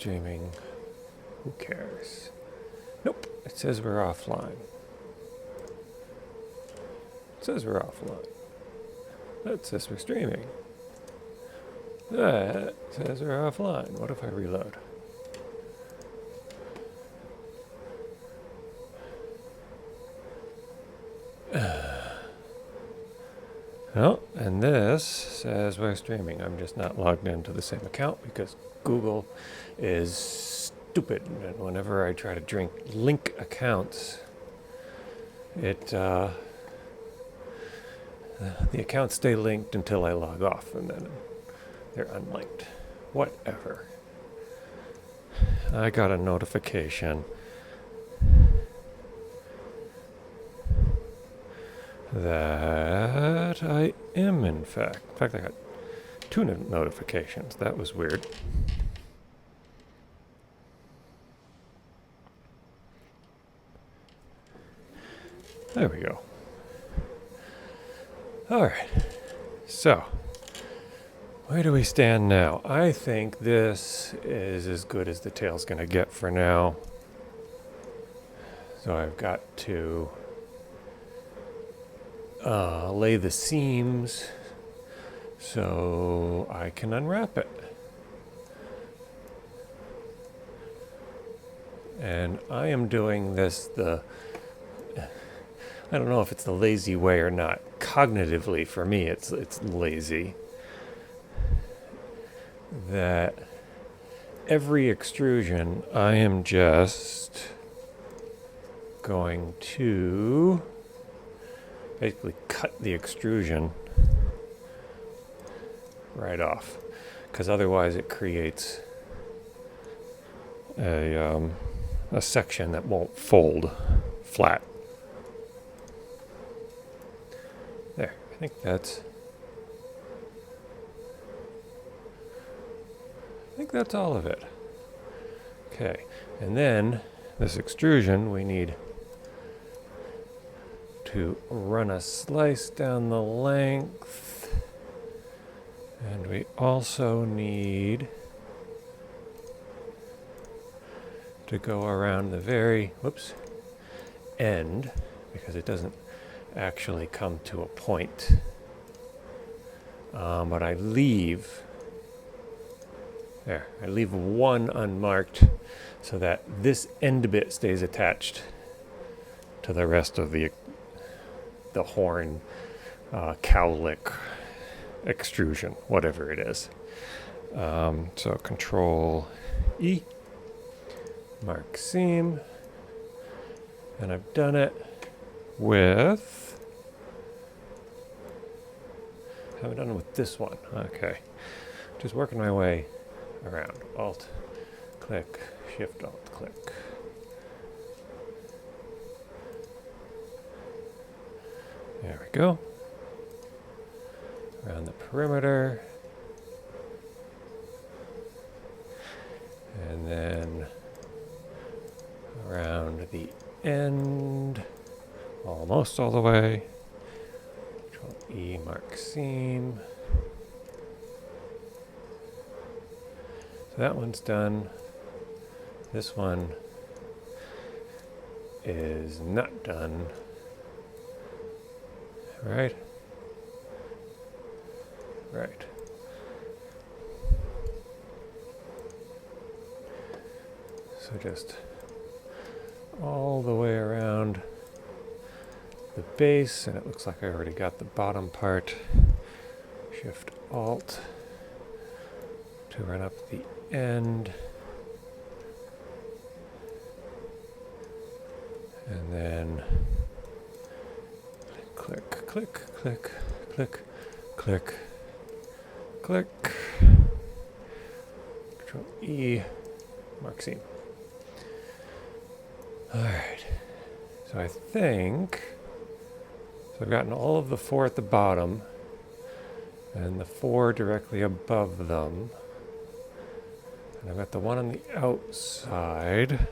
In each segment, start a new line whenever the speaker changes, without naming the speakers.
streaming? Who cares? Nope, it says we're offline. It says we're offline. That says we're streaming. That says we're offline. What if I reload? Oh, and this says we're streaming. I'm just not logged into the same account because Google is stupid. And whenever I try to link accounts, the accounts stay linked until I log off, and then they're unlinked. Whatever. I got a notification that I am, in fact, I got 2 notifications. That was weird. There we go. All right. So, where do we stand now? I think this is as good as the tail's going to get for now. So I've got to lay the seams so I can unwrap it. And I am doing this I don't know if it's the lazy way or not. Cognitively, for me, it's lazy. That every extrusion, I am just going to basically cut the extrusion right off, because otherwise it creates a section that won't fold flat. There, I think that's all of it. Okay, and then this extrusion, we need to run a slice down the length, and we also need to go around the very end, because it doesn't actually come to a point, but I leave one unmarked so that this end bit stays attached to the rest of the horn, cowlick extrusion, whatever it is. So Control E, mark seam, and I've done it with, haven't done it with this one. Okay, just working my way around. Alt, click, Shift, Alt, click. There we go. Around the perimeter. And then around the end, almost all the way. Control E, mark seam. So that one's done. This one is not done. Right? Right. So just all the way around the base, and it looks like I already got the bottom part. Shift Alt to run up the end. And then click, click, click, click, click, click. Control E, mark seam. Alright, so I think, I've gotten all of the 4 at the bottom and the 4 directly above them. And I've got the one on the outside,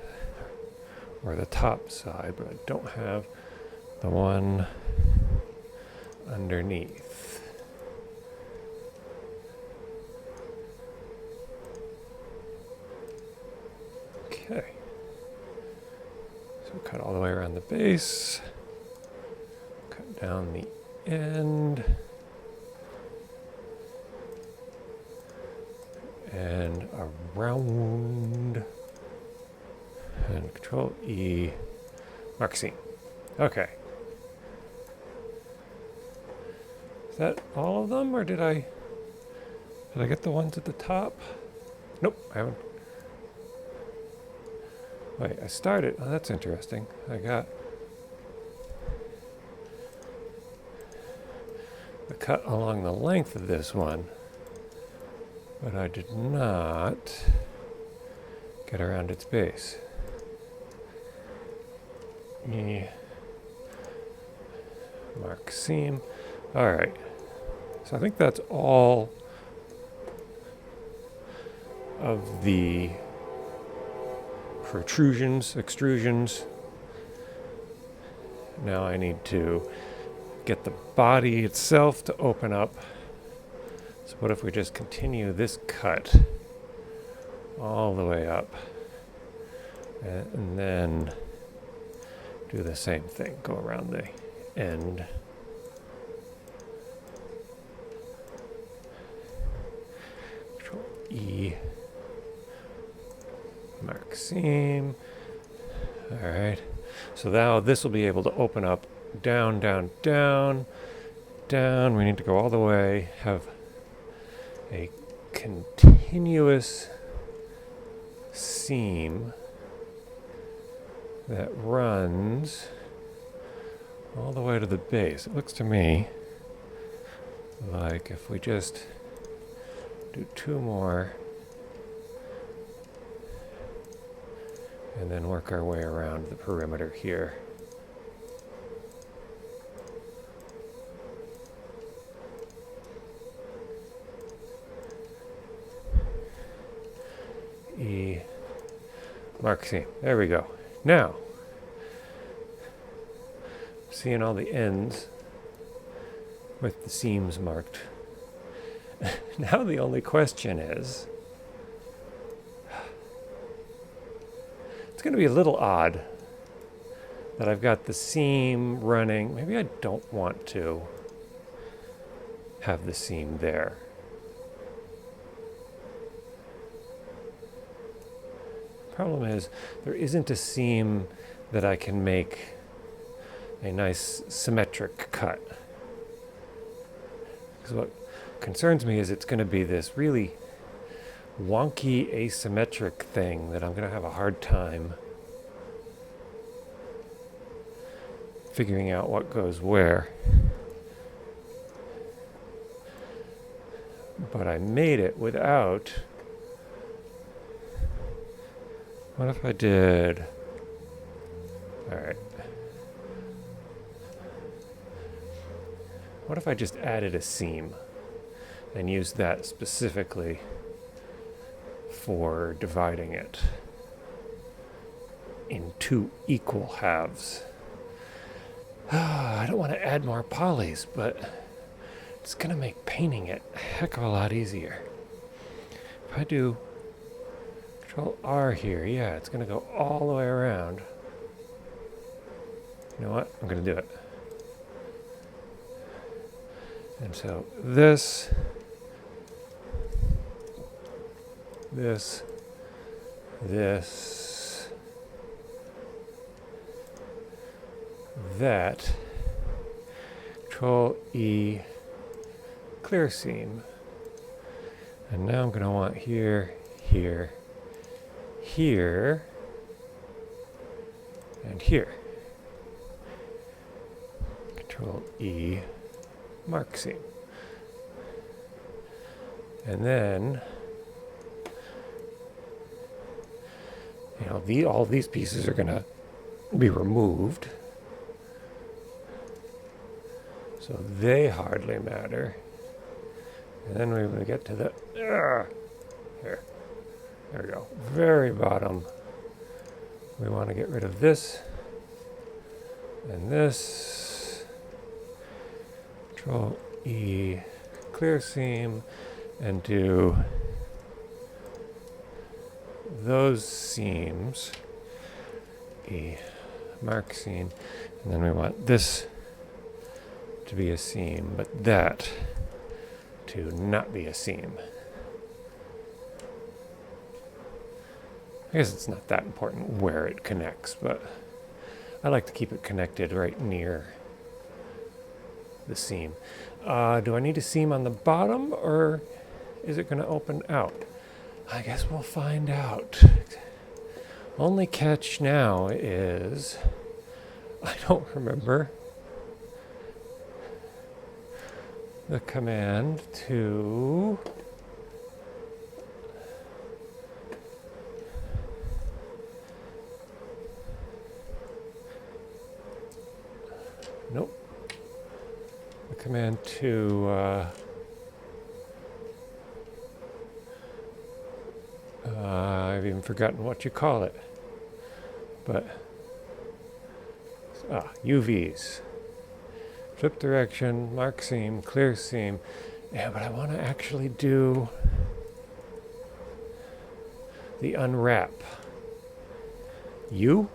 or the top side, but I don't have the one underneath. Okay. So cut all the way around the base. Cut down the end. And around. And Control E. Mark seam. Okay. Is that all of them, or did I get the ones at the top? Nope, I haven't. Wait, I started. Oh, that's interesting. I got the cut along the length of this one, but I did not get around its base. Mark seam. All right. So I think that's all of the protrusions, extrusions. Now I need to get the body itself to open up. So what if we just continue this cut all the way up and then do the same thing, go around the end. Control E. Mark seam. All right. So now this will be able to open up down, down, down, down. We need to go all the way, have a continuous seam that runs all the way to the base. It looks to me like if we just do two more and then work our way around the perimeter here. E. Mark seam. There we go. Now, seeing all the ends with the seams marked. Now the only question is, it's going to be a little odd that I've got the seam running. Maybe I don't want to have the seam there. Problem is, there isn't a seam that I can make a nice symmetric cut. Because what concerns me is it's going to be this really wonky asymmetric thing that I'm going to have a hard time figuring out what goes where. But I made it without. What if I did? All right. What if I just added a seam and used that specifically for dividing it in two equal halves? I don't want to add more polys, but it's going to make painting it a heck of a lot easier. If I do Control R here, yeah, it's going to go all the way around. You know what? I'm going to do it. And so this, that, Control E, clear seam. And now I'm going to want here, here, here, and here. Control E, mark seam. And then, all these pieces are going to be removed. So they hardly matter. And then we're going to get to the, here. There we go. Very bottom. We want to get rid of this and this. Control E, clear seam, and do those seams, a mark seam, and then we want this to be a seam, but that to not be a seam. I guess it's not that important where it connects, but I like to keep it connected right near the seam. Do I need a seam on the bottom, or is it going to open out? I guess we'll find out. Only catch now is I don't remember the command to nope. The command to I've even forgotten what you call it. But UVs. Flip direction, mark seam, clear seam. Yeah, but I want to actually do the unwrap. U?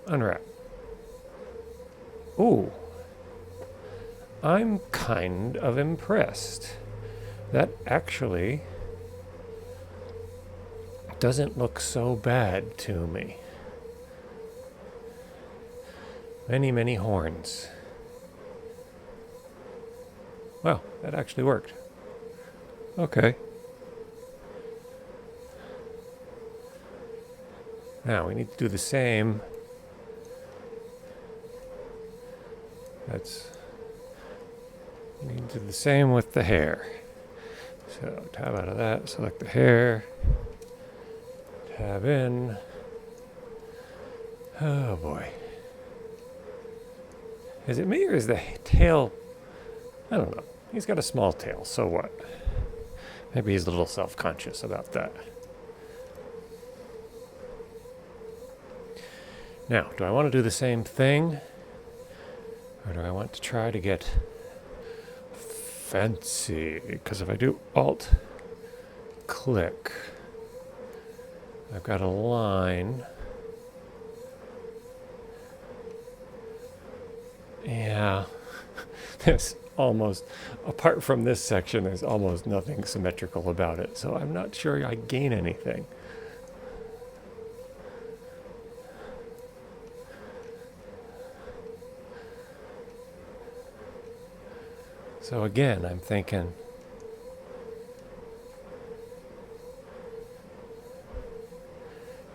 Unwrap. Ooh. I'm kind of impressed. That actually doesn't look so bad to me. Many, many horns. Wow, that actually worked. Okay. Now we need to do the same. We need to do the same with the hair. So tab out of that, select the hair, tab in. Oh boy. Is it me or is the tail? I don't know. He's got a small tail, so what? Maybe he's a little self-conscious about that. Now, do I want to do the same thing? Or do I want to try to get fancy? Because if I do Alt-click, I've got a line. Yeah, there's almost, apart from this section, there's almost nothing symmetrical about it. So I'm not sure I gain anything. So again, I'm thinking,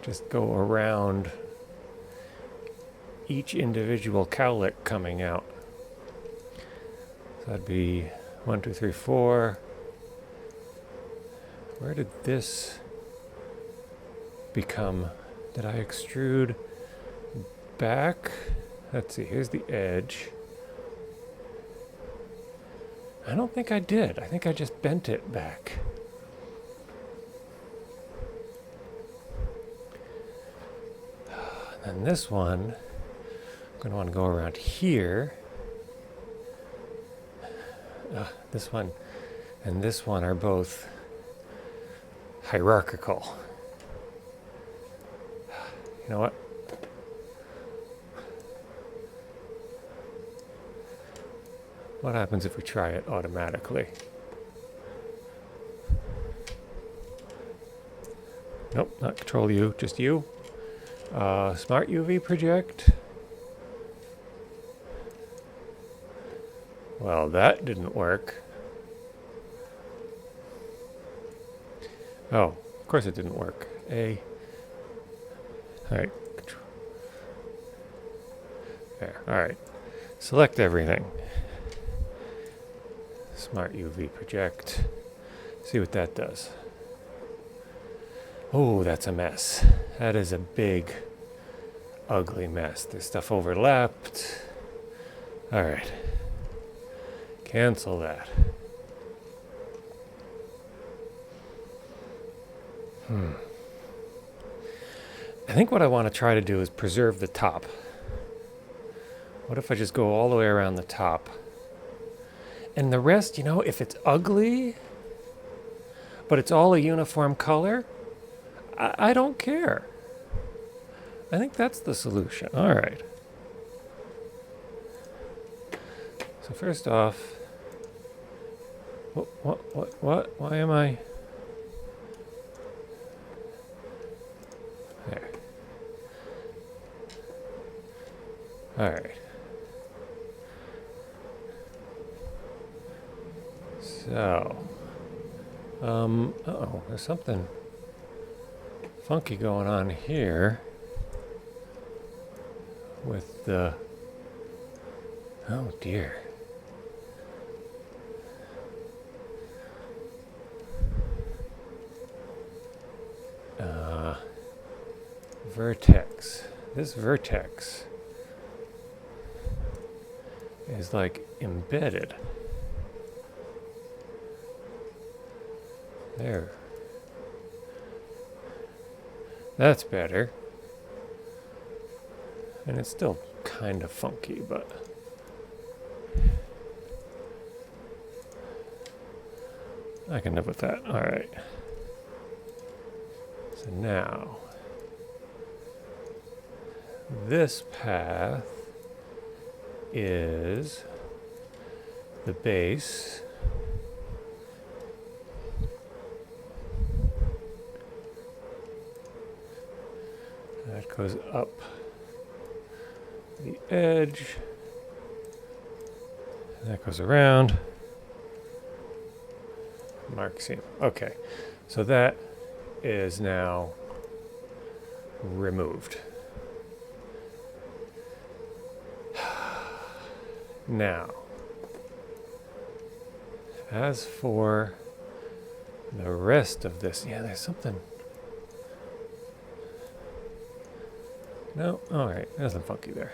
just go around each individual cowlick coming out. So that'd be 1, 2, 3, 4. Where did this become? Did I extrude back? Let's see, here's the edge. I don't think I did. I think I just bent it back. And then this one, I'm going to want to go around here. This one and this one are both hierarchical. You know what? What happens if we try it automatically? Nope, not Control U, just U. Smart UV project. Well, that didn't work. Oh, of course it didn't work. A. All right. There. All right. Select everything. Smart UV project. See what that does. Oh, that's a mess. That is a big, ugly mess. There's stuff overlapped. All right. Cancel that. I think what I want to try to do is preserve the top. What if I just go all the way around the top? And the rest, you know, if it's ugly, but it's all a uniform color, I don't care. I think that's the solution. All right. So first off, what? Why am I? There. All right. So, uh-oh, there's something funky going on here with the, oh dear. Vertex. This vertex is like embedded. There. That's better. And it's still kind of funky, but I can live with that. All right. So now, this path is the base. That goes up the edge. That goes around. Mark seam. Okay, so that is now removed. Now, as for the rest of this, yeah, there's something. No, all right, there's nothing funky there.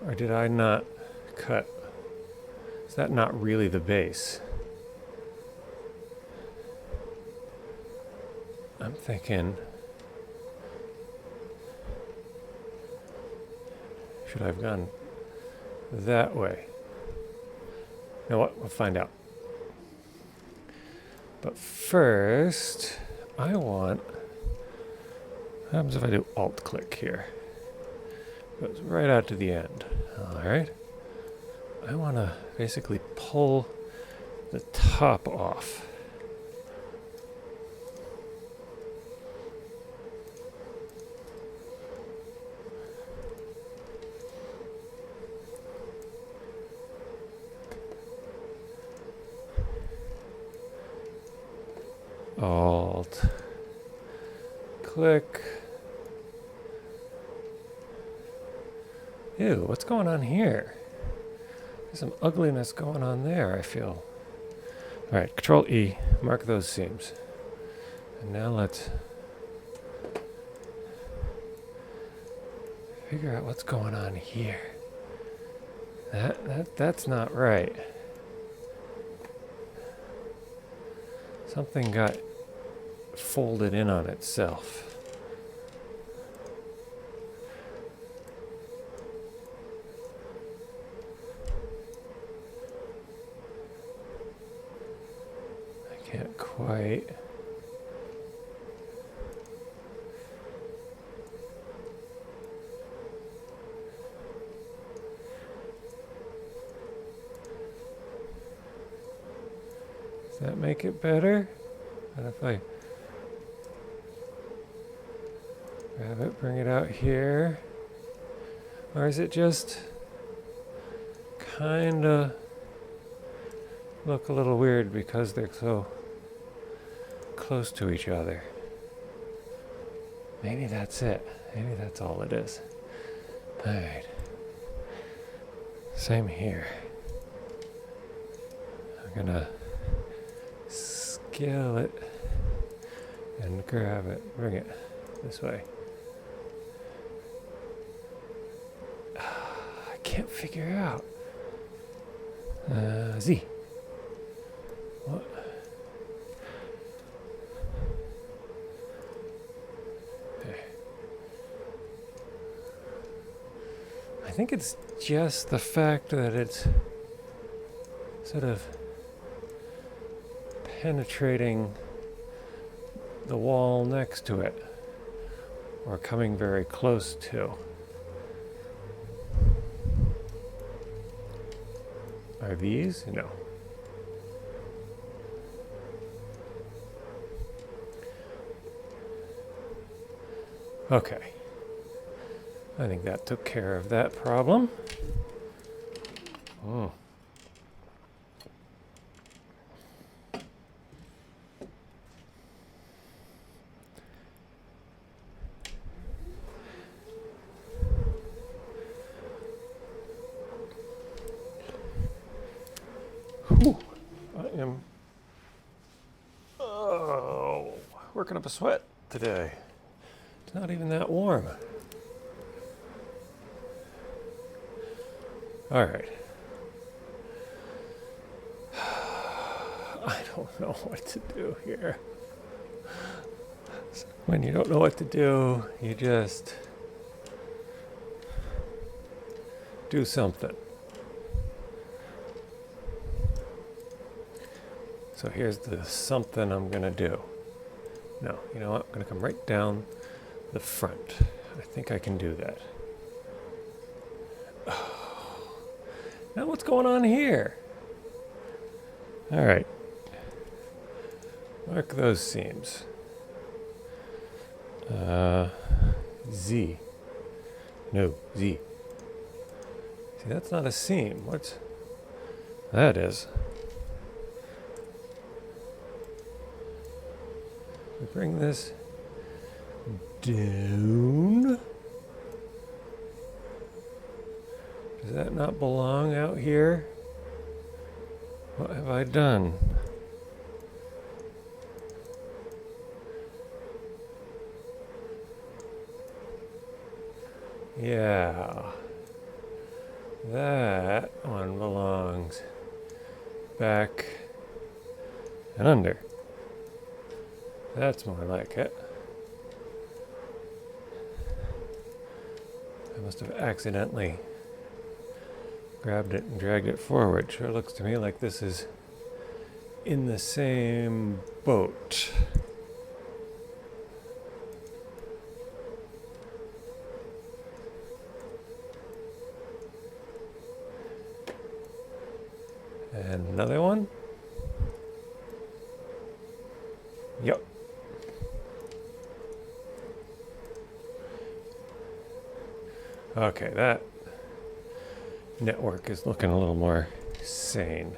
Or did I not cut? Is that not really the base? I'm thinking, should I have gone that way? You know what? We'll find out. But first, I want. What happens if I do Alt click here? Goes right out to the end. All right. I want to basically pull the top off. Alt click. Ew, what's going on here? There's some ugliness going on there, I feel. All right, Control E, mark those seams. And now let's figure out what's going on here. That's not right. Something got folded in on itself. I can't quite. Does that make it better? What if I grab it, bring it out here? Or is it just kinda look a little weird because they're so close to each other? Maybe that's it. Maybe that's all it is. Alright. Same here. I'm gonna scale it and grab it, bring it this way. I can't figure out. Z. What? There. I think it's just the fact that it's sort of penetrating the wall next to it, or coming very close to. Are these? No. Okay. I think that took care of that problem. Oh. Whew. I am working up a sweat today. It's not even that warm. All right. I don't know what to do here. When you don't know what to do, you just do something. So here's the something I'm gonna do. No, you know what? I'm gonna come right down the front. I think I can do that. Oh. Now what's going on here? All right. Mark those seams. Z. No, Z. See, that's not a seam. What's that is? We bring this down. Does that not belong out here? What have I done? Yeah. That one belongs back and under. That's more like it. I must have accidentally grabbed it and dragged it forward. Sure looks to me like this is in the same boat. And another one. Yep. Okay, that network is looking a little more sane.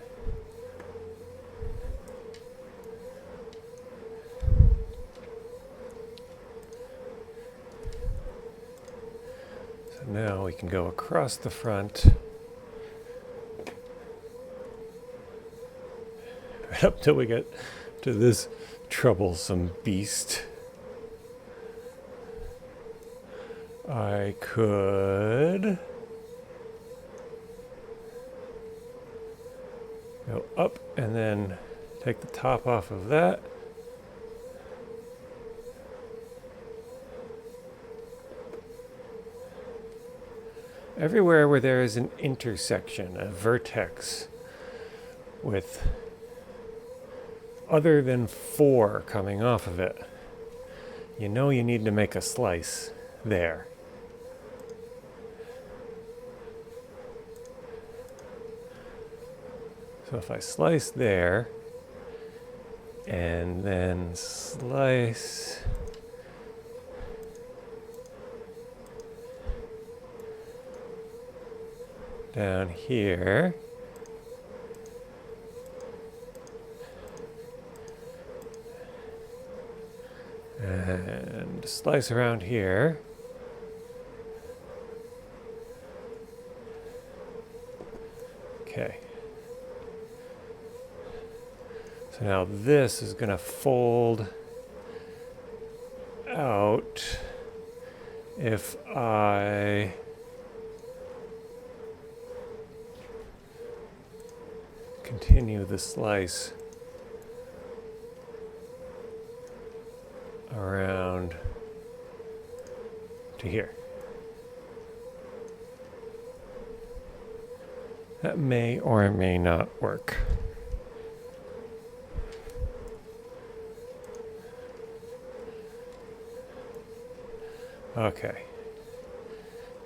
So now we can go across the front, right up till we get to this troublesome beast. I could go up and then take the top off of that. Everywhere where there is an intersection, a vertex with other than 4 coming off of it, you know you need to make a slice there. So if I slice there, and then slice down here, and slice around here, okay. So now this is going to fold out if I continue the slice around to here. That may or may not work. Okay.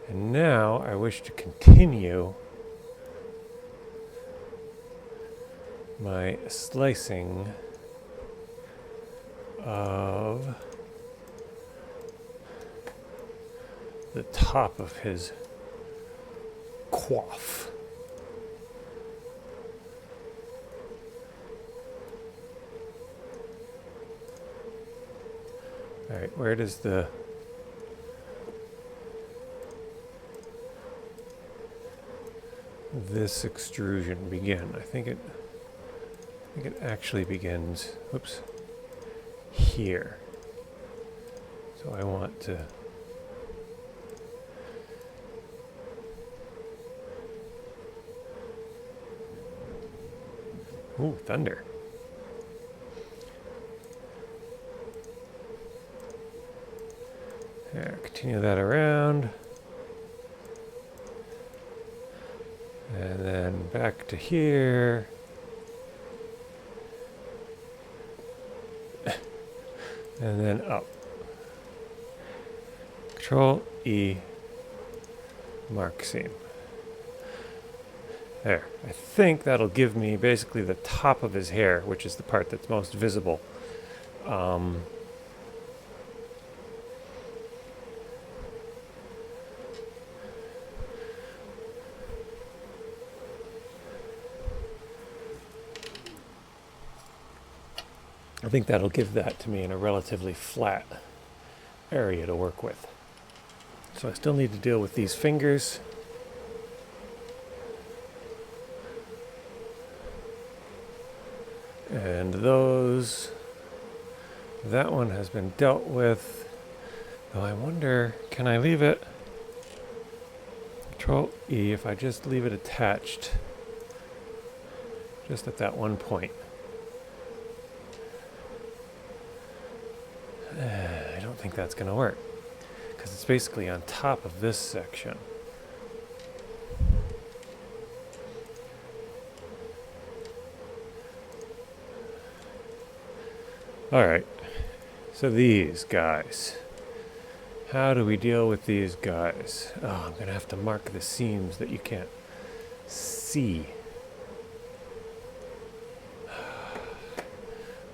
And now I wish to continue my slicing of the top of his coif. All right, where does this extrusion begin? I think it actually begins, oops, here. So I want to ooh, thunder. There, continue that around. And then back to here. And then up. Control E, mark seam. There. I think that'll give me basically the top of his hair, which is the part that's most visible. I think that'll give that to me in a relatively flat area to work with. So I still need to deal with these fingers. And that one has been dealt with. Though I wonder, can I leave it? Control E, if I just leave it attached, just at that one point. I don't think that's going to work, because it's basically on top of this section. All right, so these guys. How do we deal with these guys? Oh, I'm going to have to mark the seams that you can't see.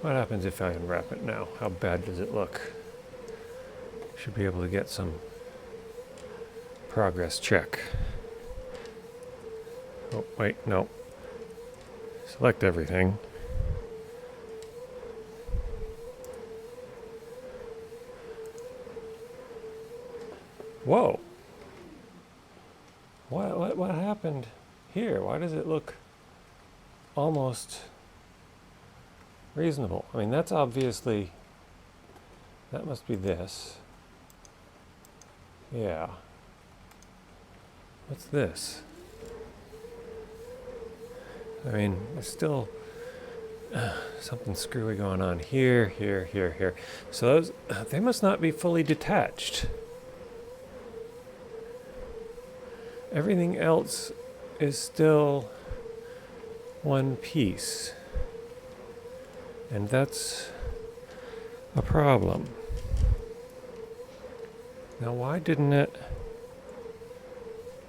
What happens if I unwrap it now? How bad does it look? Should be able to get some progress check. Oh, wait, no. Select everything. Whoa. What happened here? Why does it look almost reasonable? I mean, that's obviously, that must be this. Yeah. What's this? I mean, there's still something screwy going on here, here, here, here. So those, they must not be fully detached. Everything else is still one piece. And that's a problem. Now, why didn't it?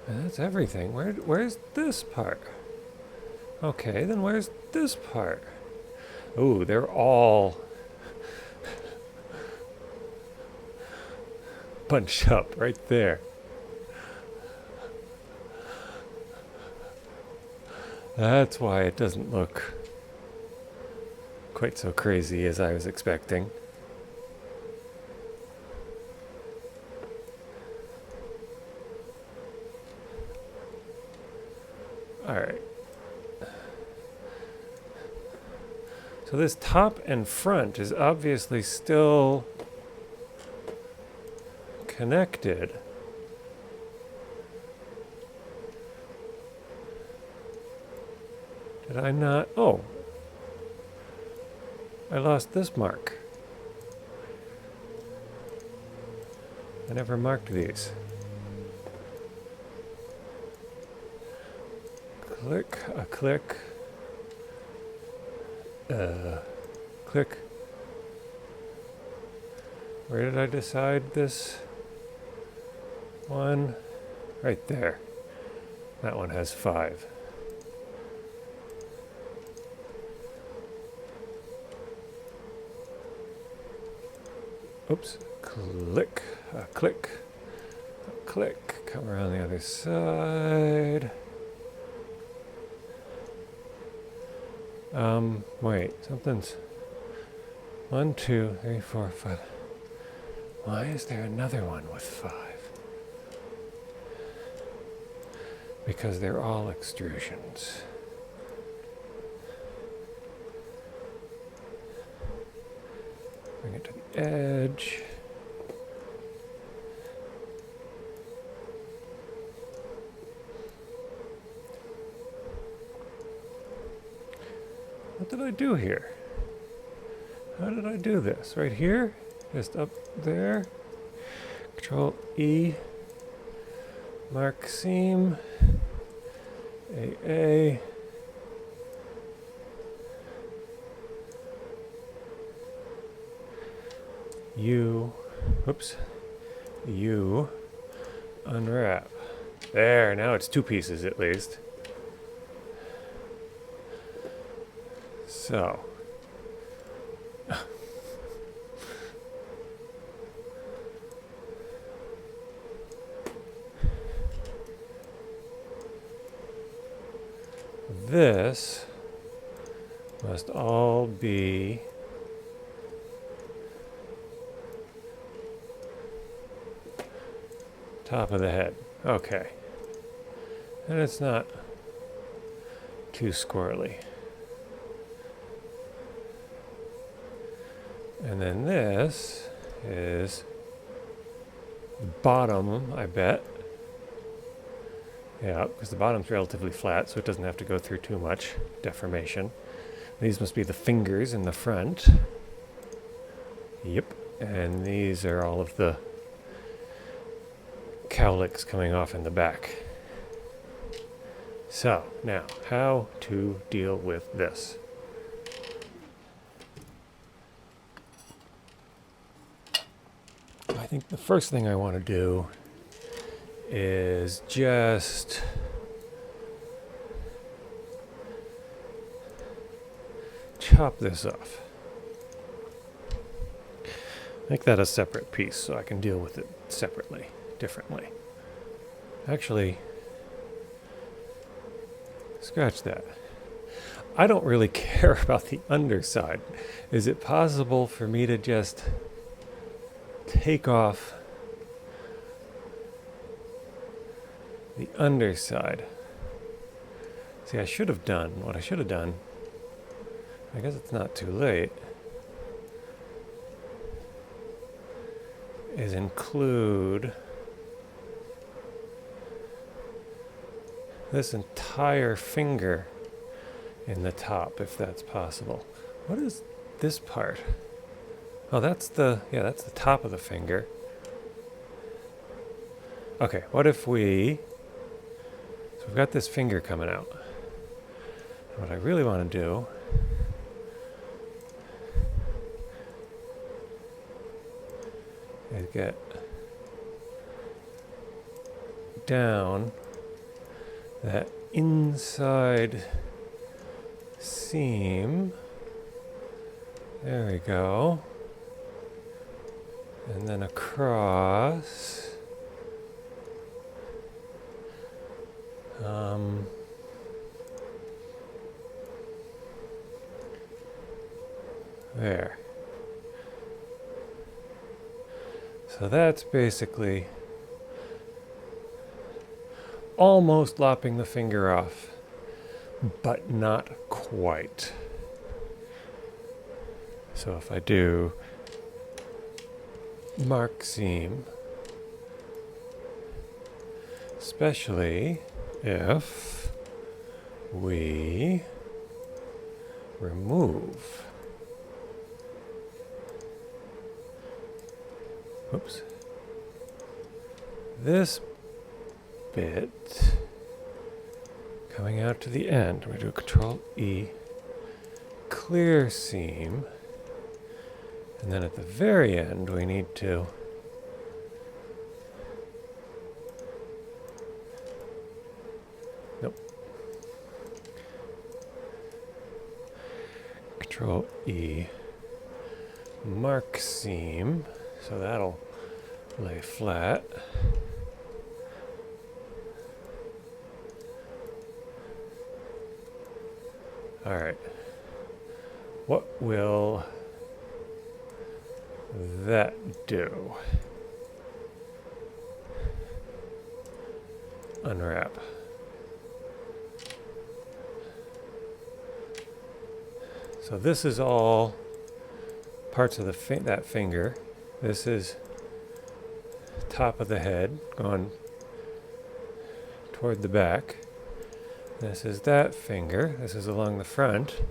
That's everything. Where's this part? Okay, then where's this part? Ooh, they're all bunched up right there. That's why it doesn't look quite so crazy as I was expecting. All right. So this top and front is obviously still connected. Did I not? Oh. I lost this mark. I never marked these. Click, a click. Click. Where did I decide this 1 right there. That one has 5. Oops. Click, click, click. Come around the other side. Wait, something's 1, 2, 3, 4, 5. Why is there another one with 5? Because they're all extrusions. Bring it to the edge. What did I do here? How did I do this? Right here? Just up there. Control E. Mark seam. AA. U. Whoops. U. Unwrap. There, now it's 2 pieces at least. So. This must all be top of the head. Okay. And it's not too squirrely. And then this is bottom, I bet. Yeah, because the bottom's relatively flat, so it doesn't have to go through too much deformation. These must be the fingers in the front. Yep. And these are all of the cowlicks coming off in the back. So, now, how to deal with this? I think the first thing I want to do is just chop this off. Make that a separate piece so I can deal with it separately, differently. Actually, scratch that. I don't really care about the underside. Is it possible for me to just take off the underside? See, what I should have done, I guess it's not too late, is include this entire finger in the top, if that's possible. What is this part? Oh, that's the top of the finger. Okay, what if so we've got this finger coming out. What I really want to do is get down that inside seam. There we go. And then across. There. So that's basically almost lopping the finger off, but not quite. So if I do mark seam, especially if we remove, whoops, this bit coming out to the end, we do Control E, clear seam, and then at the very end we need to Control E, mark seam, so that'll lay flat. All right, what will that do? Unwrap. So this is all parts of that finger. This is top of the head going toward the back. This is that finger. This is along the front.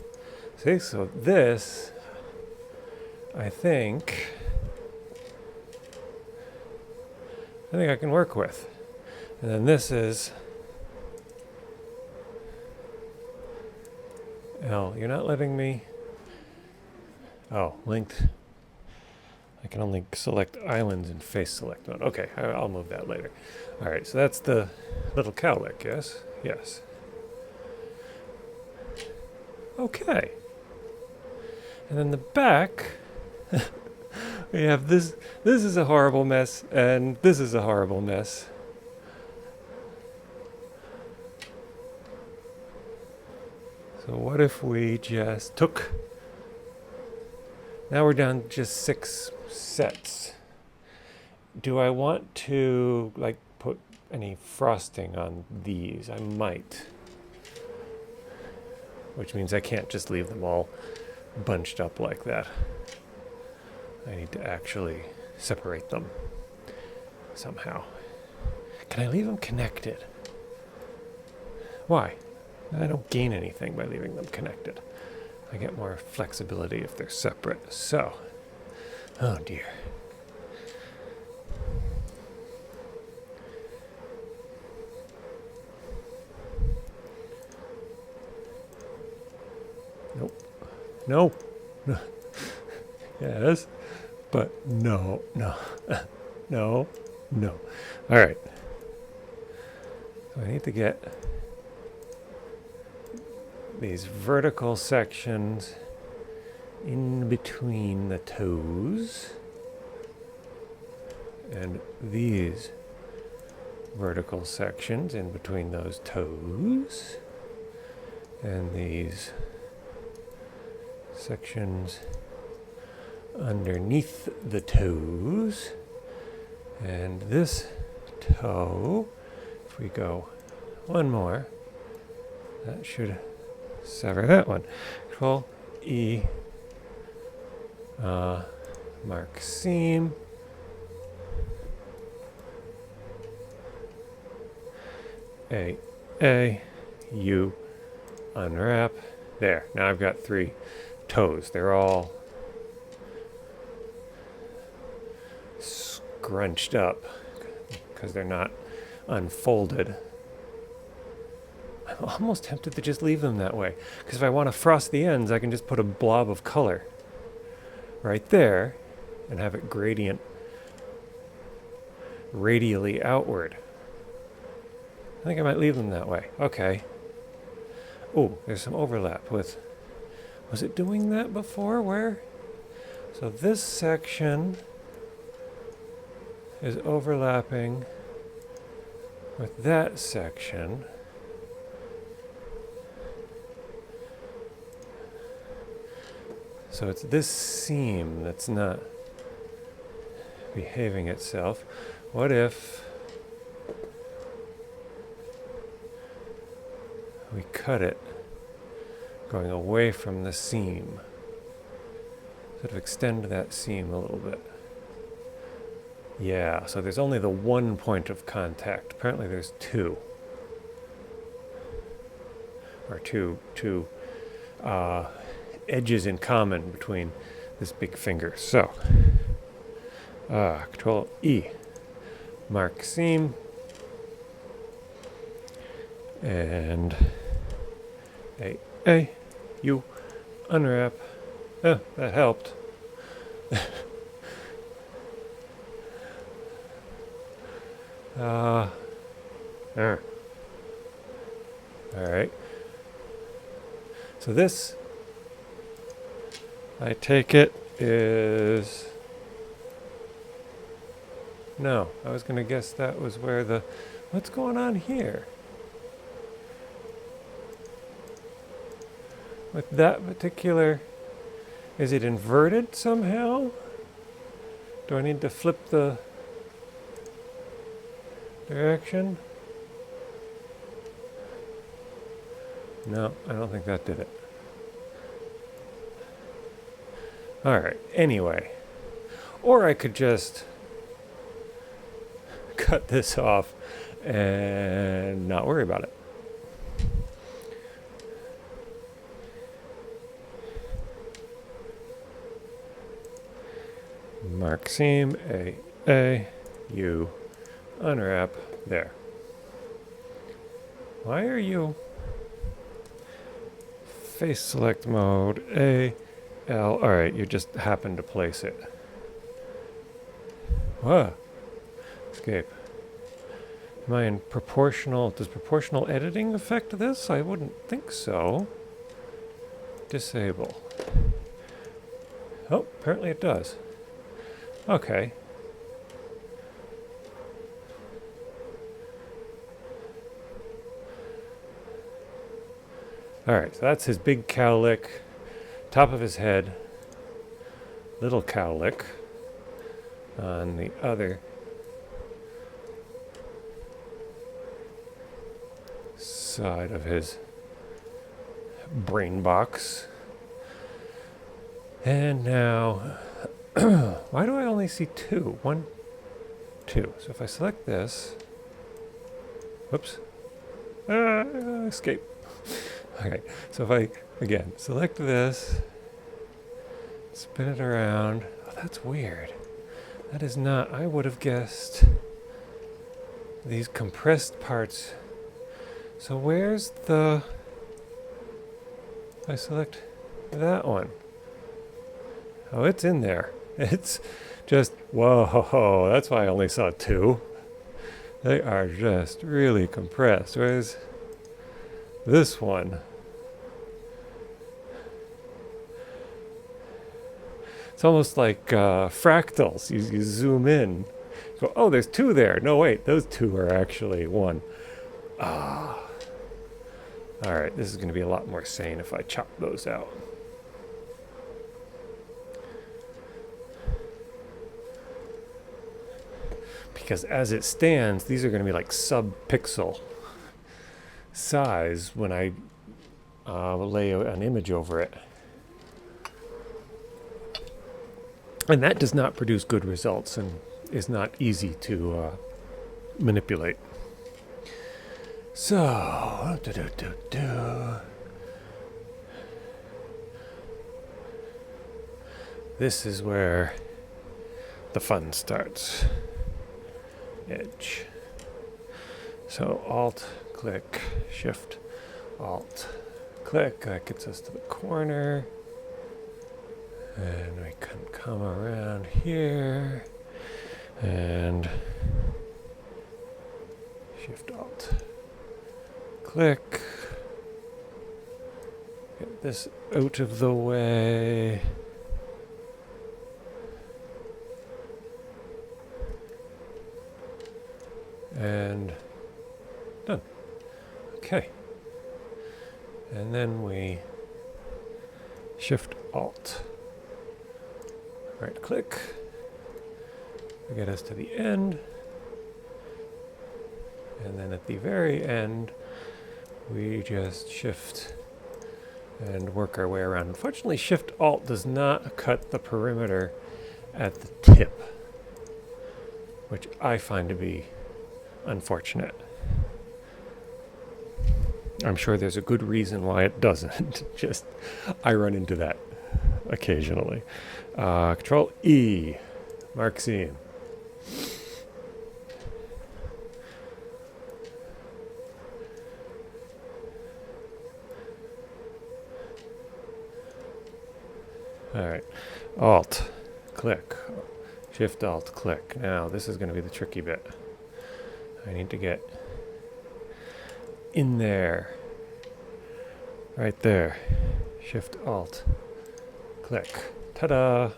See, so this, I think I can work with. And then this is L. You're not letting me. Oh, linked. I can only select islands in face select mode. Okay, I'll move that later. All right, so that's the little cowlick, yes? Yes. Okay. And then the back, we have this. This is a horrible mess, and this is a horrible mess. So what if we just took, now we're down to just 6 sets. Do I want to like put any frosting on these? I might. Which means I can't just leave them all bunched up like that. I need to actually separate them somehow. Can I leave them connected? Why? I don't gain anything by leaving them connected. I get more flexibility if they're separate. So, oh dear. Nope. No. Yes. But no. No. No. No. All right. So I need to get these vertical sections in between the toes and these vertical sections in between those toes and these sections underneath the toes, and this toe, if we go one more, that should sever that one. Control E, mark seam, A, U, unwrap. There, now I've got 3 toes. They're all scrunched up because they're not unfolded. I'm almost tempted to just leave them that way, because if I want to frost the ends, I can just put a blob of color right there and have it gradient radially outward. I think I might leave them that way. Okay. Oh, there's some overlap with, was it doing that before? Where? So this section is overlapping with that section. So it's this seam that's not behaving itself. What if we cut it going away from the seam? Sort of extend that seam a little bit. Yeah, so there's only the one point of contact. Apparently there's 2. Or two edges in common between this big finger. So, Control E, mark seam, and A, U, unwrap. Oh, that helped. All right. So this I take it is... No, I was going to guess that was where the... What's going on here? With that particular... Is it inverted somehow? Do I need to flip the direction? No, I don't think that did it. Alright, anyway. Or I could just cut this off and not worry about it. Mark seam, A, U, unwrap, there. Why are you... Face select mode, A, L, alright, you just happen to place it. Whoa. Escape. Am I in proportional... Does proportional editing affect this? I wouldn't think so. Disable. Oh, apparently it does. Okay. Alright, so that's his big cowlick. Top of his head. Little cowlick. On the other side of his brain box. And now... Why do I only see two? 1, 2. So if I select this... Whoops. Escape. Okay, so if I, again, select this, spin it around. Oh, that's weird. That is not... I would have guessed these compressed parts. So where's the... I select that one. Oh, it's in there. It's just, whoa, that's why I only saw 2. They are just really compressed. Whereas this one, it's almost like fractals. You zoom in, go, oh, there's 2 there. No, wait, those 2 are actually 1. Ah. All right, this is going to be a lot more sane if I chop those out. Because as it stands, these are going to be like sub-pixel size when I lay an image over it. And that does not produce good results and is not easy to manipulate. So, this is where the fun starts. Edge. So Alt, click, Shift, Alt, click. That gets us to the corner. And we can come around here and Shift, Alt, click. Get this out of the way. And done. Okay. And then we Shift Alt. Right click. To get us to the end. And then at the very end, we just Shift and work our way around. Unfortunately, Shift Alt does not cut the perimeter at the tip, which I find to be unfortunate. I'm sure there's a good reason why it doesn't. Just, I run into that occasionally. Control E, mark seam. All right, Alt, click, Shift Alt, click. Now this is going to be the tricky bit. I need to get in there, right there. Shift Alt, Click. Ta-da!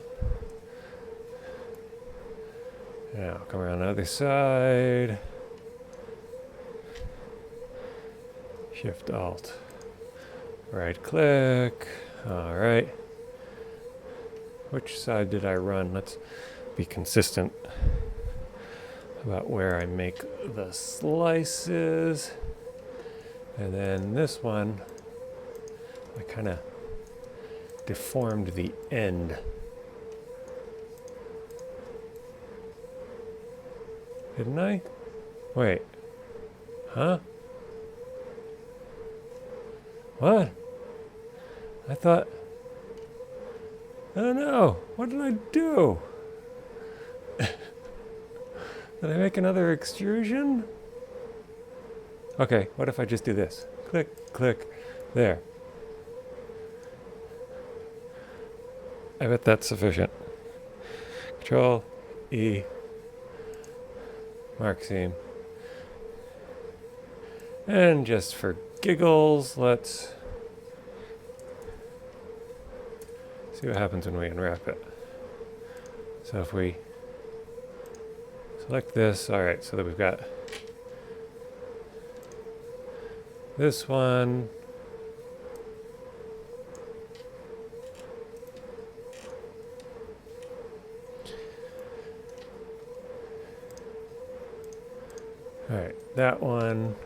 Now come around the other side. Shift Alt. Right click. All right. Which side did I run? Let's be consistent about where I make the slices. And then this one, I kind of deformed the end. Didn't I? Wait. Huh? What? I thought... Oh no! What did I do? Did I make another extrusion? Okay, what if I just do this? Click, click, there. I bet that's sufficient. Control E, mark seam. And just for giggles, let's see what happens when we unwrap it. So if we select this, all right, so that we've got this one. All right, that one.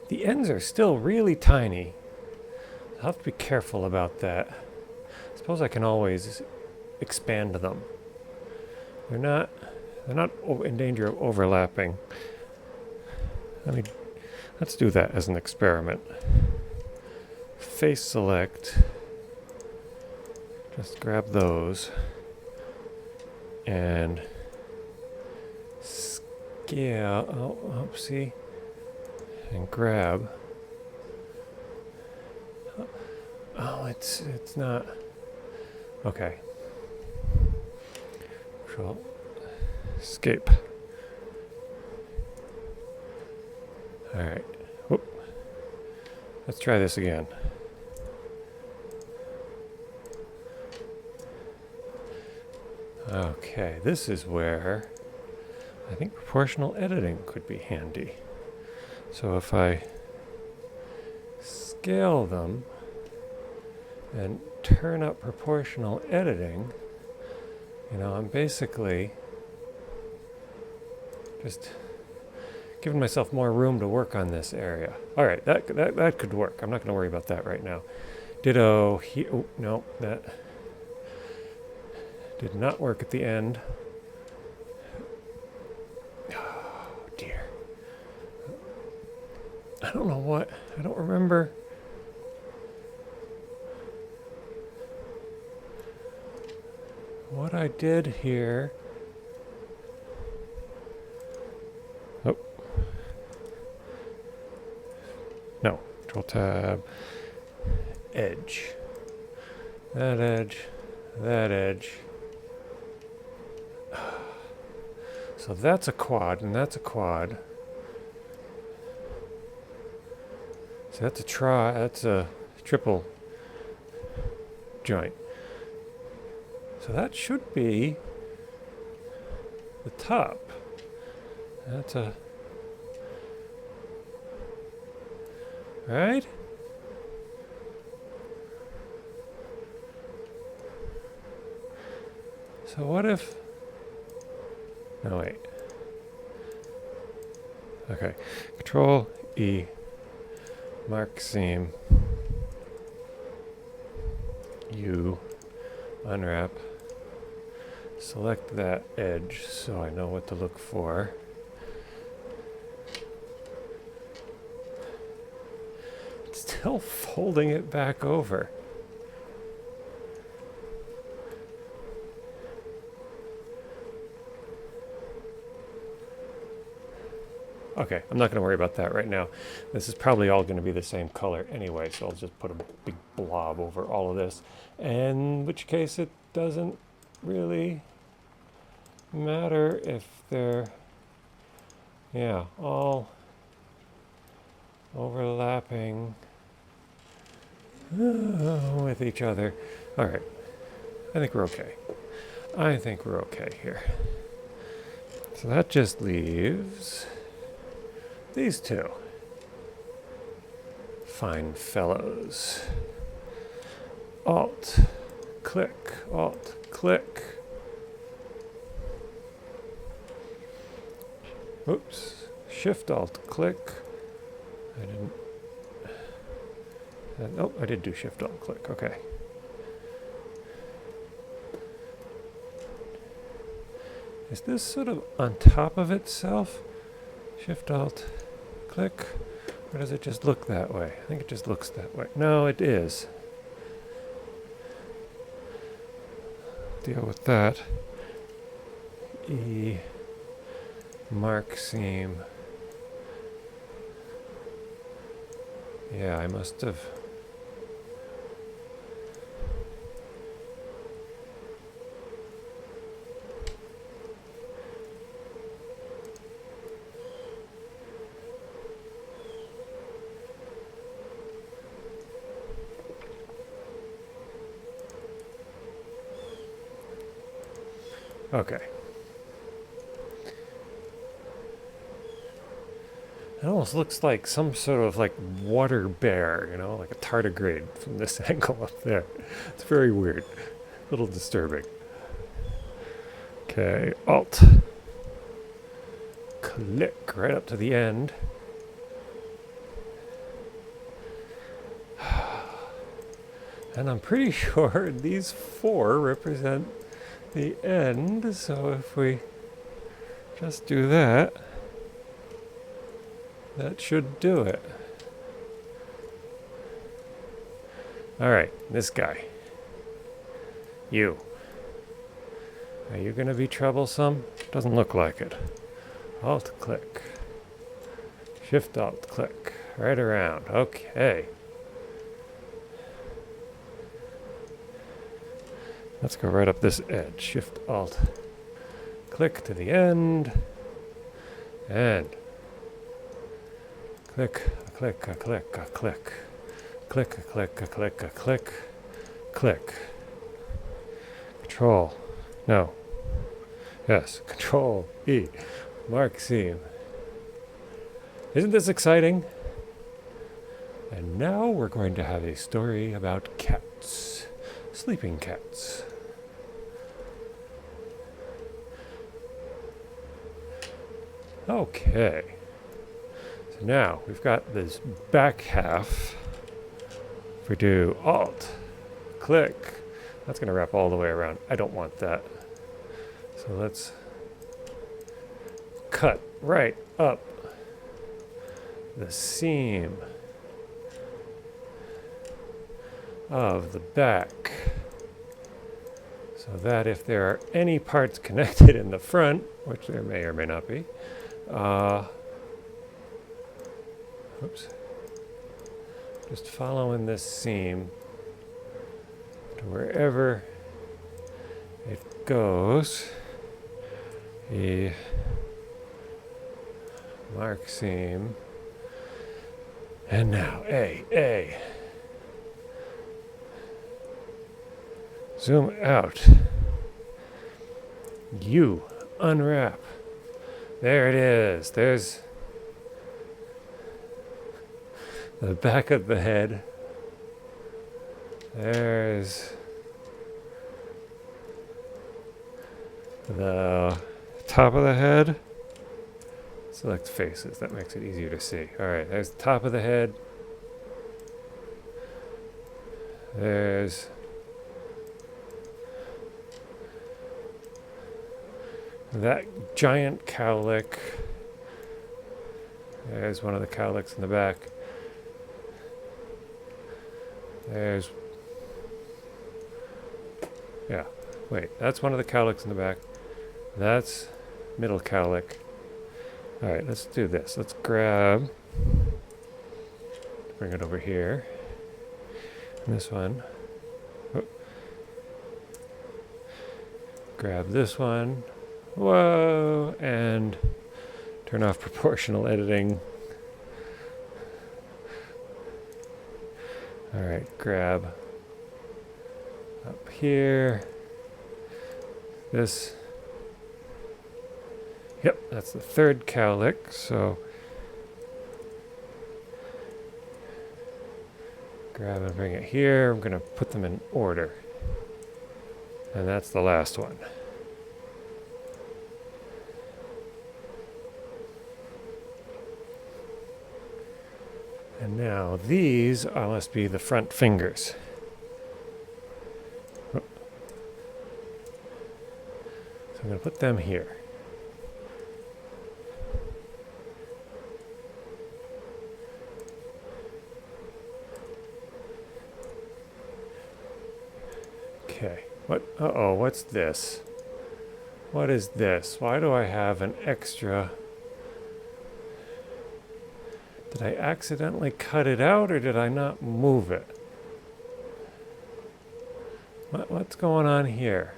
The ends are still really tiny. I'll have to be careful about that. I suppose I can always expand them. They're not in danger of overlapping. Let's do that as an experiment. Face select. Just grab those and scale. Oh, see, and grab. Oh, it's not. Okay. Control escape. All right. Whoop. Let's try this again. Okay, this is where I think proportional editing could be handy. So if I scale them and turn up proportional editing, I'm basically just giving myself more room to work on this area. All right, that could work. I'm not going to worry about that right now. Ditto here. Oh, no, that did not work at the end. Oh, dear. I don't know what. I don't remember. What I did here. Oh. No. Control tab. Edge. That edge. That edge. So that's a quad, and that's a quad. So that's a triple joint. So that should be the top. That's a... Right? So what if... No, wait. Okay. Control E. Mark seam. U. Unwrap. Select that edge so I know what to look for. Still folding it back over. Okay, I'm not going to worry about that right now. This is probably all going to be the same color anyway, so I'll just put a big blob over all of this. In which case it doesn't really matter if they're, all overlapping with each other. All right, I think we're okay. I think we're okay here. So that just leaves these two fine fellows. Alt, click, Alt, click. Oops, Shift, Alt, click. I didn't. Oh, I did do Shift, Alt, click. Okay. Is this sort of on top of itself? Shift, Alt, click. Or does it just look that way? I think it just looks that way. No, it is. Deal with that. E, mark seam. Yeah, I must have. Okay. It almost looks like some sort of like water bear, you know, like a tardigrade from this angle up there. It's very weird. A little disturbing. Okay, Alt. Click right up to the end. And I'm pretty sure these four represent the end, so if we just do that, that should do it. All right, this guy. You. Are you going to be troublesome? Doesn't look like it. Alt click. Shift Alt click. Right around. Okay. Let's go right up this edge. Shift Alt click to the end. And click, a click, a click, a click. Click, a click, a click, a click. Click. Control. No. Yes. Control E. Mark seam. Isn't this exciting? And now we're going to have a story about cats. Sleeping cats. Okay. So now we've got this back half. If we do Alt, click, that's going to wrap all the way around. I don't want that. So let's cut right up the seam of the back, so that if there are any parts connected in the front, which there may or may not be, oops, just following this seam to wherever it goes, the mark seam, and now A. Zoom out. You unwrap. There it is. There's the back of the head. There's the top of the head. Select faces. That makes it easier to see. All right, there's the top of the head. There's that giant cowlick. There's one of the cowlicks in the back. There's... yeah, wait, that's one of the cowlicks in the back. That's middle cowlick. Alright, let's do this. Let's grab... bring it over here. And this one. Oh. Grab this one. Whoa! And turn off proportional editing. All right, grab up here. This. Yep, that's the third cowlick. So grab and bring it here. I'm going to put them in order. And that's the last one. And now these must be the front fingers. So I'm going to put them here. Okay. What? Uh-oh, what's this? What is this? Why do I have an extra? Did I accidentally cut it out or did I not move it? What's going on here?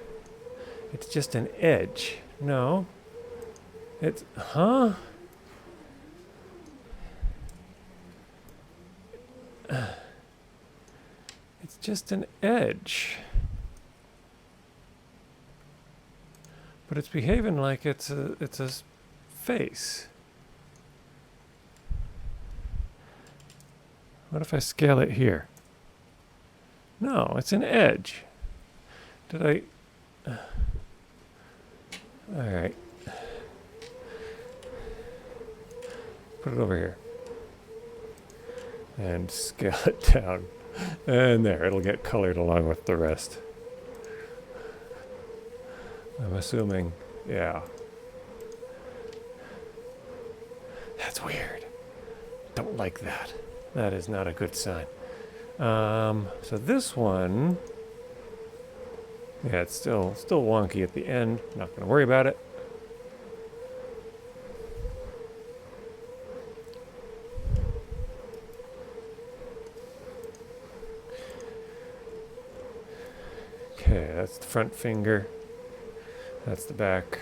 It's just an edge. No. It's, huh? It's just an edge. But it's behaving like it's a face. What if I scale it here? No, it's an edge. Did I? All right. Put it over here. And scale it down. And there, it'll get colored along with the rest. I'm assuming, yeah. That's weird. Don't like that. That is not a good sign. So this one, yeah, it's still wonky at the end. Not going to worry about it. Okay, that's the front finger. That's the back.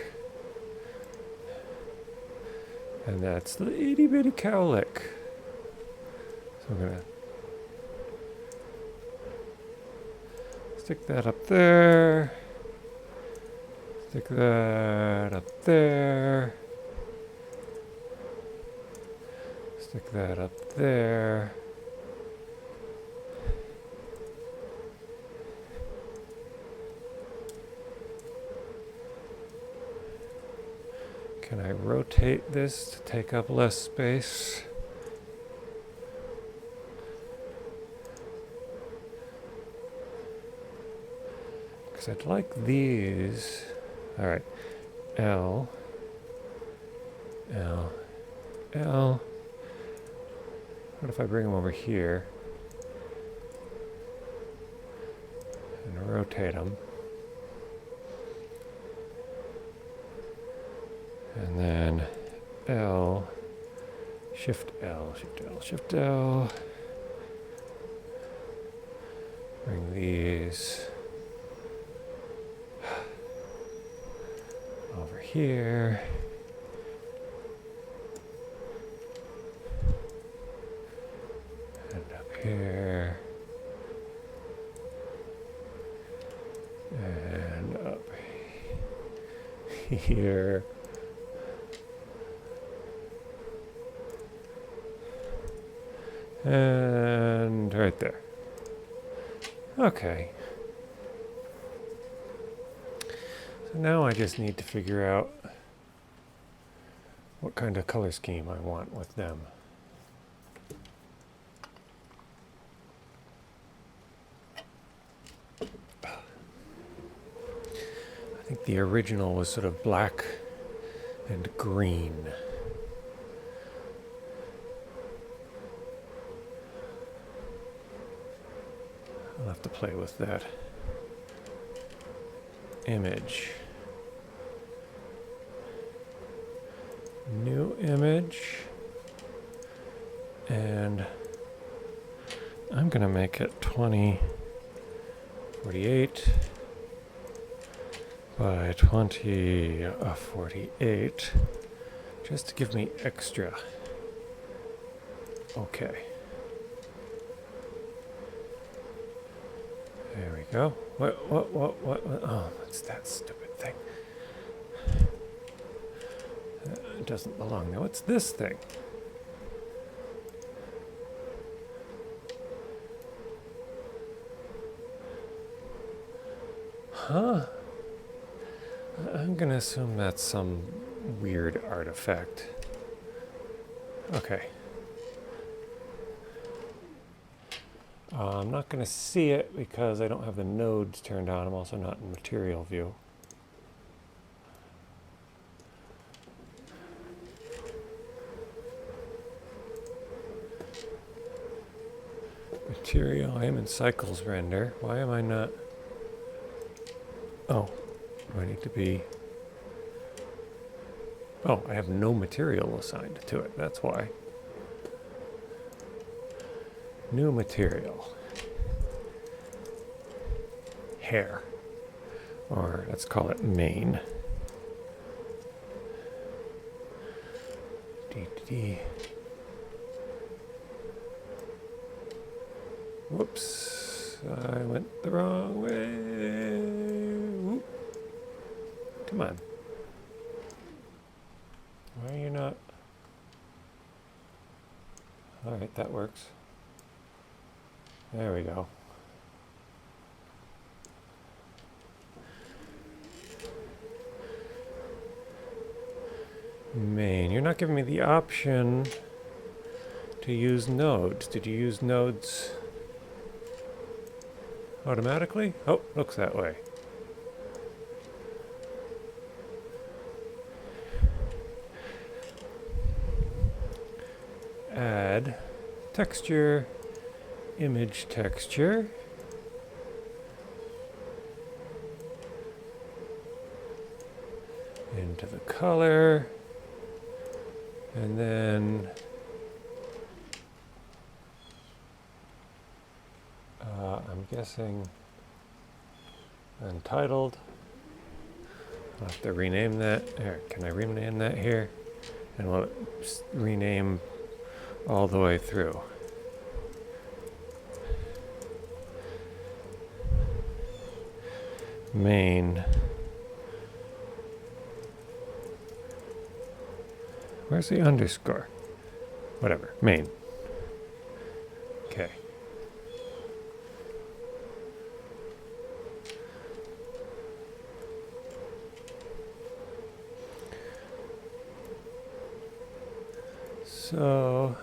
And that's the itty bitty cowlick. So I'm going to stick that up there. Stick that up there. Stick that up there. Can I rotate this to take up less space? Because I'd like these. All right. L. L. L. What if I bring them over here and rotate them? And then L, Shift L, Shift L, Shift L. Bring these over here. And up here. And up here. And right there. Okay. So now I just need to figure out what kind of color scheme I want with them. I think the original was sort of black and green. I'll have to play with that image. New image. And I'm going to make it 2048 by 2048 just to give me extra. Okay. There we go. What? Oh, it's that stupid thing. It doesn't belong there. What's this thing? Huh? I'm gonna assume that's some weird artifact. Okay. I'm not gonna see it because I don't have the nodes turned on. I'm also not in material view. Material, I am in cycles render. Why am I not? Oh, do I need to be? Oh, I have no material assigned to it. That's why. New material. Hair. Or let's call it main. D. Whoops. I went the wrong way. Whoop. Come on. Why are you not? Alright, that works. There we go. Main. You're not giving me the option to use nodes. Did you use nodes automatically? Oh, looks that way. Add texture, image texture. Into the color. And then I'm guessing untitled. I'll have to rename that. Here, can I rename that here? And we'll rename all the way through. Main. Where's the underscore? Whatever. Main. Okay. So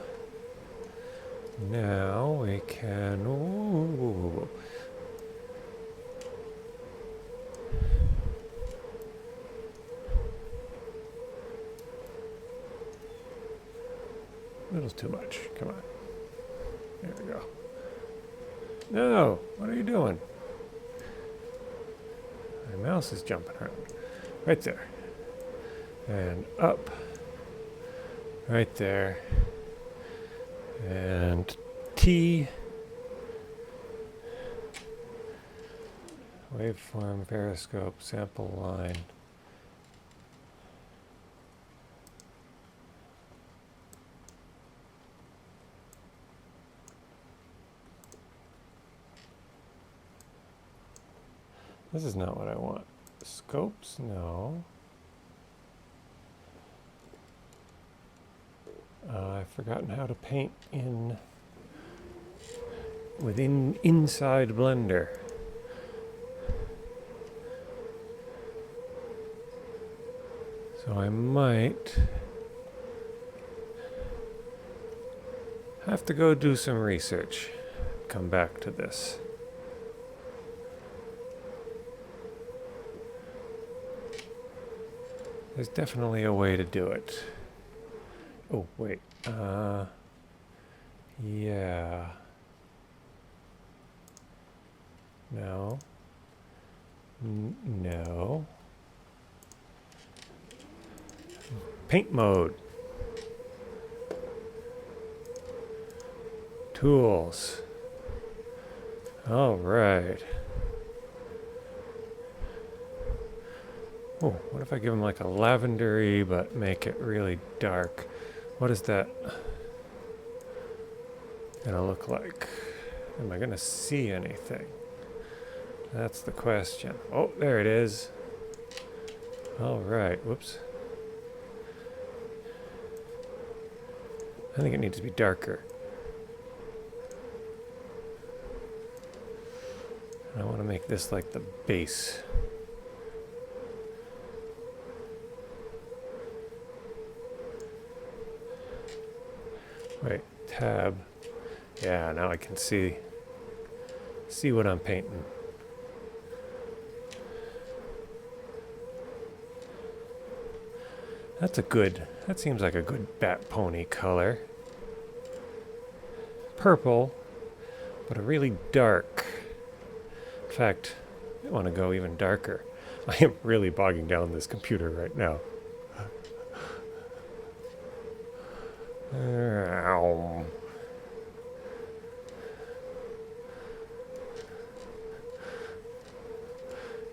now we can. Ooh. A little too much. Come on. There we go. No! What are you doing? My mouse is jumping around. Right there. And up. Right there. And T. Waveform, periscope, sample line. This is not what I want. Scopes? No. I've forgotten how to paint inside Blender. So I might have to go do some research. Come back to this. There's definitely a way to do it. Oh, wait. Yeah. No. No. Paint mode. Tools. All right. Oh, what if I give them like a lavendery but make it really dark? What is that gonna look like? Am I gonna see anything? That's the question. Oh, there it is. All right. Whoops. I think it needs to be darker. I want to make this like the base. Wait, tab. Yeah, now I can see what I'm painting. That seems like a good bat pony color. Purple, but a really dark. In fact, I want to go even darker. I am really bogging down this computer right now.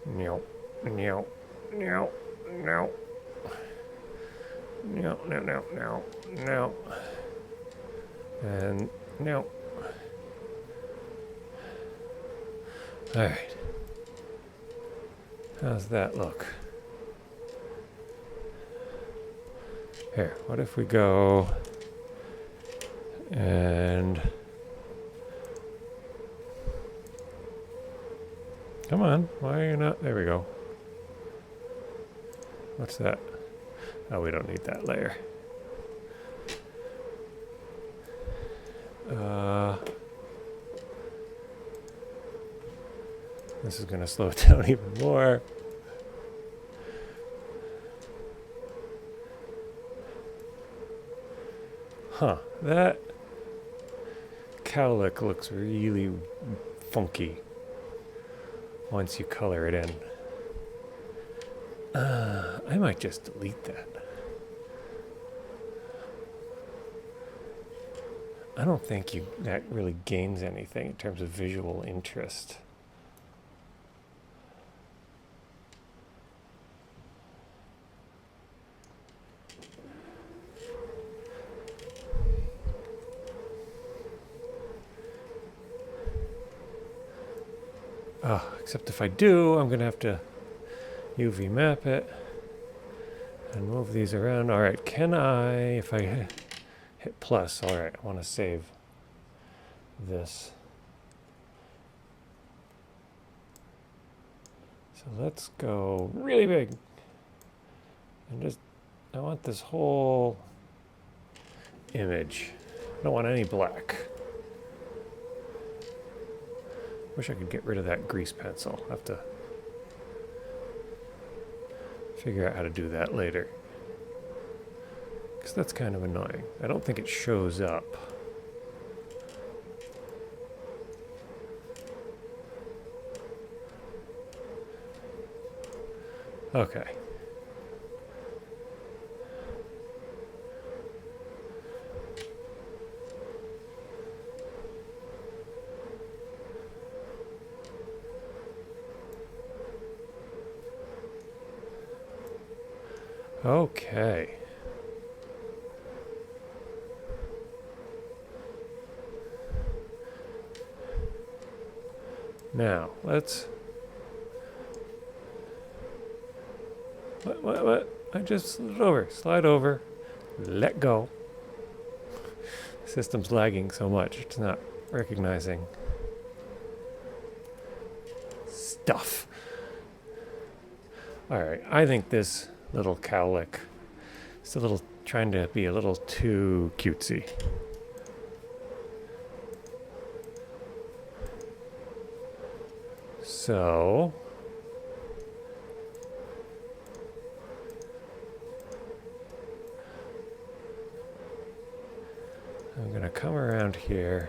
No, no, no, no. No, no, no, no, no. And no. All right. How's that look? Here, what if we go and come on, why are you not? There we go. What's that? Oh, we don't need that layer. This is going to slow it down even more. Huh, that cowlick looks really funky once you color it in. I might just delete that. I don't think that really gains anything in terms of visual interest. Except if I do, I'm going to have to UV map it and move these around. All right, can I, if I hit plus, all right, I want to save this. So let's go really big. And I want this whole image. I don't want any black. Wish I could get rid of that grease pencil. I'll have to figure out how to do that later. Because that's kind of annoying. I don't think it shows up. Okay. Okay. Now, let's... What? I just slide over, let go. The system's lagging so much, it's not recognizing stuff. All right, I think this little cowlick is trying to be a little too cutesy. So I'm going to come around here.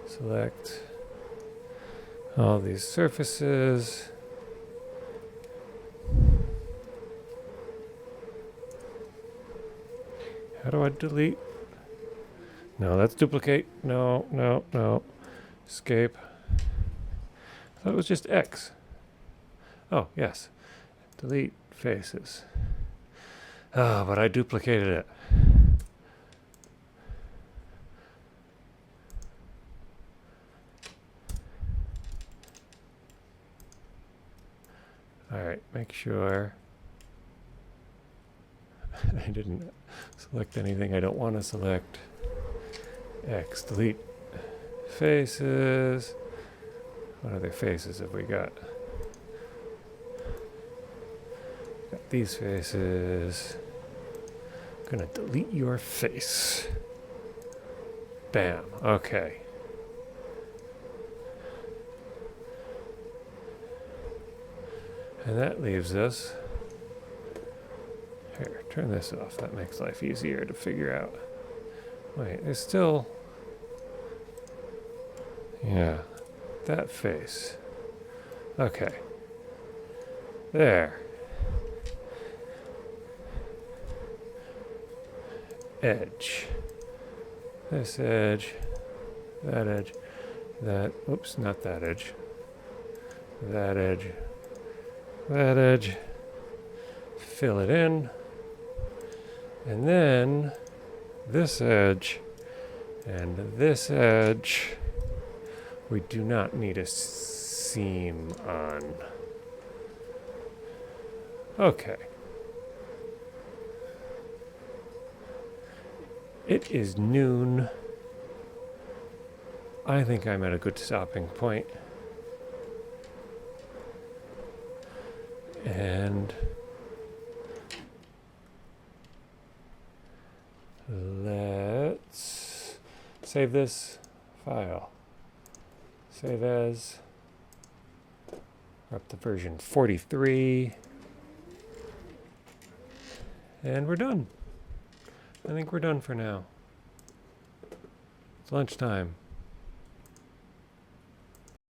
Select all these surfaces. How do I delete? No, that's duplicate. No. Escape. I thought it was just X. Oh, yes. Delete faces. Oh, but I duplicated it. All right, make sure I didn't select anything I don't want to select. X, delete faces. What other faces have we got? Got these faces. Gonna delete your face. Bam, okay. And that leaves us. Here, turn this off. That makes life easier to figure out. Wait, there's still. Yeah, that face. Okay. There. Edge. This edge. That edge. That. Oops, not that edge. That edge. That edge. Fill it in. And then this edge and this edge. We do not need a seam on. Okay. It is noon. I think I'm at a good stopping point. And let's save this file. Save as. We're up to version 43. And we're done. I think we're done for now. It's lunchtime.